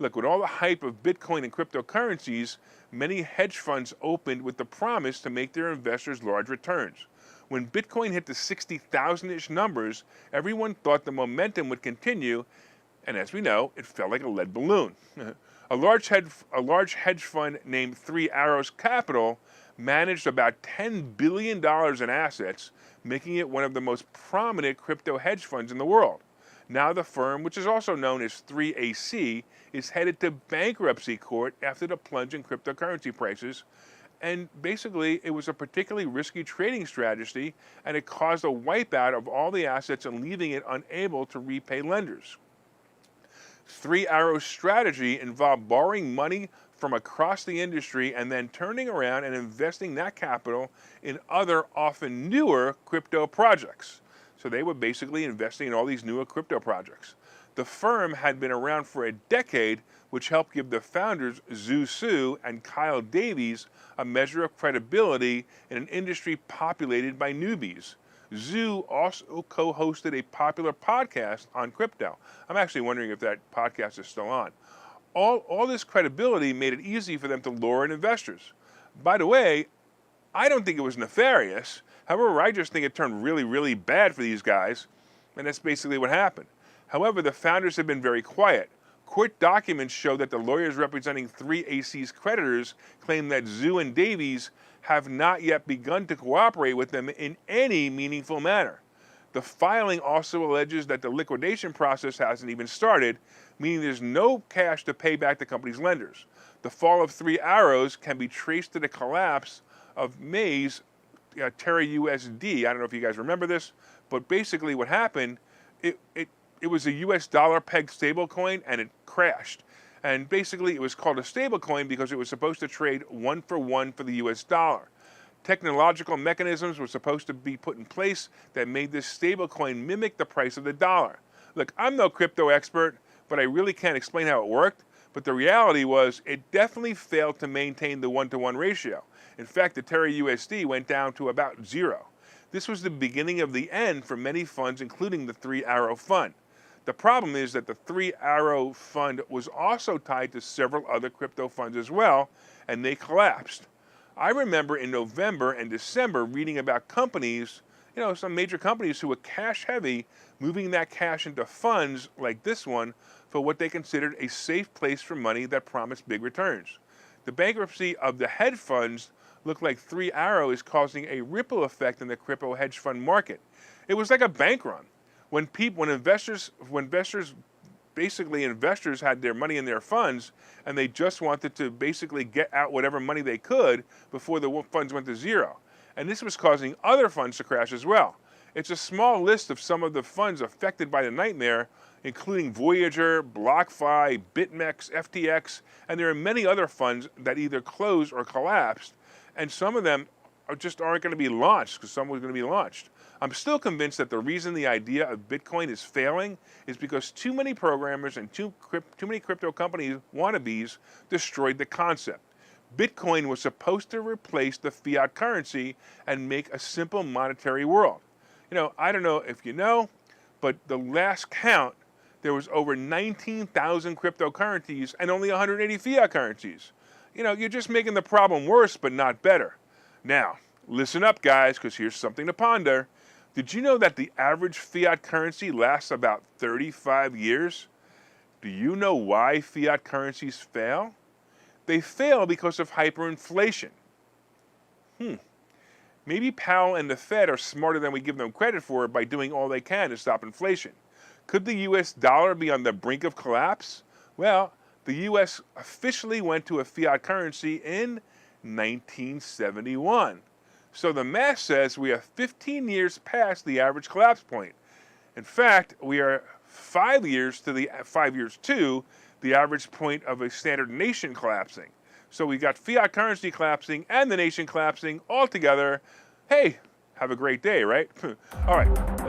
Look, with all the hype of Bitcoin and cryptocurrencies, many hedge funds opened with the promise to make their investors large returns. When Bitcoin hit the 60,000-ish numbers, everyone thought the momentum would continue, and as we know, it fell like a lead balloon. A large hedge fund named Three Arrows Capital managed about $10 billion in assets, making it one of the most prominent crypto hedge funds in the world. Now the firm, which is also known as 3AC, is headed to bankruptcy court after the plunge in cryptocurrency prices. And basically, it was a particularly risky trading strategy, and it caused a wipeout of all the assets and leaving it unable to repay lenders. Three Arrows' strategy involved borrowing money from across the industry and then turning around and investing that capital in other, often newer crypto projects. So they were basically investing in all these newer crypto projects. The firm had been around for a decade, which helped give the founders Zhu Su and Kyle Davies a measure of credibility in an industry populated by newbies. Zhu also co-hosted a popular podcast on crypto. I'm actually wondering if that podcast is still on. All this credibility made it easy for them to lure in investors. By the way, I don't think it was nefarious. However, I just think it turned really, really bad for these guys, and that's basically what happened. However, the founders have been very quiet. Court documents show that the lawyers representing 3AC's creditors claim that Zhu and Davies have not yet begun to cooperate with them in any meaningful manner. The filing also alleges that the liquidation process hasn't even started, meaning there's no cash to pay back the company's lenders. The fall of Three Arrows can be traced to the collapse of May's Terra USD. I don't know if you guys remember this, but basically what happened, it was a US dollar pegged stablecoin and it crashed. And basically it was called a stablecoin because it was supposed to trade 1-for-1 for the US dollar. Technological mechanisms were supposed to be put in place that made this stablecoin mimic the price of the dollar. Look, I'm no crypto expert, but I really can't explain how it worked. But the reality was it definitely failed to maintain the 1-to-1 ratio. In fact, the Terra USD went down to about 0. This was the beginning of the end for many funds, including the Three Arrow Fund. The problem is that the Three Arrow Fund was also tied to several other crypto funds as well, and they collapsed. I remember in November and December reading about companies, some major companies who were cash heavy, moving that cash into funds like this one for what they considered a safe place for money that promised big returns. The bankruptcy of the hedge funds looked like Three Arrow is causing a ripple effect in the crypto hedge fund market. It was like a bank run. When investors had their money in their funds and they just wanted to basically get out whatever money they could before the funds went to 0. And this was causing other funds to crash as well. It's a small list of some of the funds affected by the nightmare, including Voyager, BlockFi, BitMEX, FTX, and there are many other funds that either closed or collapsed, and some of them aren't going to be launched because some was going to be launched. I'm still convinced that the reason the idea of Bitcoin is failing is because too many programmers and too many crypto companies wannabes destroyed the concept. Bitcoin was supposed to replace the fiat currency and make a simple monetary world. I don't know if you know, but the last count, there was over 19,000 cryptocurrencies and only 180 fiat currencies. You're just making the problem worse, but not better. Now, listen up, guys, because here's something to ponder. Did you know that the average fiat currency lasts about 35 years? Do you know why fiat currencies fail? They fail because of hyperinflation. Maybe Powell and the Fed are smarter than we give them credit for by doing all they can to stop inflation. Could the US dollar be on the brink of collapse? Well, the US officially went to a fiat currency in 1971. So the math says we are 15 years past the average collapse point. In fact, we are 5 years to the average point of a standard nation collapsing. So we got fiat currency collapsing and the nation collapsing all together. Hey, have a great day, right? All right.